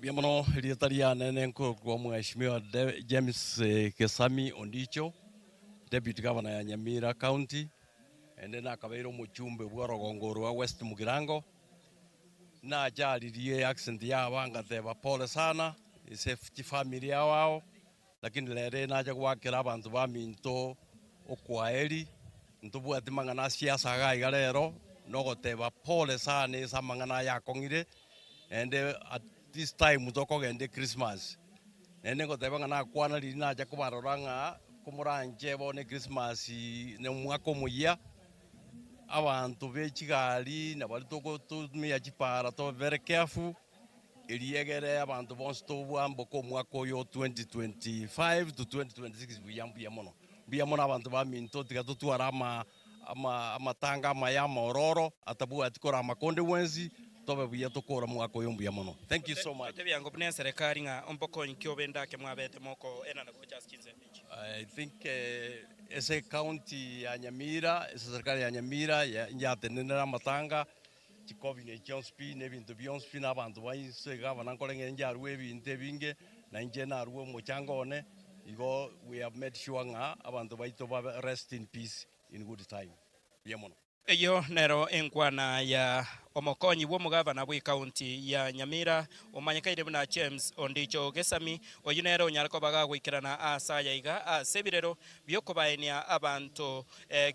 Biamono Ritaria Nenko kwa Mheshimiwa James Kesami Ondicho, Deputy Governor ya Nyamira County, ende na kabeiro mujumbe bwa Rogongoro wa West Mugirango. Na ajali accident ya wanga theba pole sana, safety family ya wao, lakini lere naja gwakira abantu baminto okwaeri, ntubu atimangana siasa gai galero, nogoteba pole sana esa mangana yakongire, ende at this time mutoko gende Christmas. Nene goteba ngana kwana lina ja kubaroranga kumuranje bone Christmas ne mwako muya. Abantu bechigali na bali toko tumia chipara to very careful. Iliegere abantu bonse to bwamboko mwako yo 2025 to 2026 biyamono abantu baminto tikatutwara amatanga amayama ororo atabu atikora makonde wenzi tobe buya tokora mwako yo biyamono. Thank you so much. Tebi angopne serikali nga ompoko nkobenda ke mwabete moko ena na kuchas kinze. I think ese county ya Nyamira, ese serikali ya Nyamira ya tenera matanga chikobi ne Johnspi ne bintu Johnspi na bantu bayise gavana kolenge njarwe binte binge na nje na ruo mochangone igo we have made sure nga abantu baito ba rest in peace in good time. Biamono. Eyo nero enkwana ya omokonyi wo mugavana bwi county ya Nyamira omanyakaire buna James Ondicho Gesami oyunero nyarako baga gwikirana asaya iga asebirero byokobaenia abantu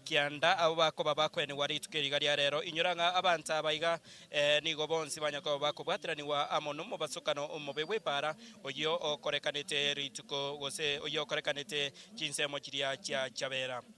kianda abo bakoba bakwene wari tukeriga rero inyuranga abantu abaiga nigo bonsi banyako bakobwatiraniwa amono mu basukano omubebwe para oyo okorekanete rituko gose oyo okorekanete kinsemo kiria kya chabera.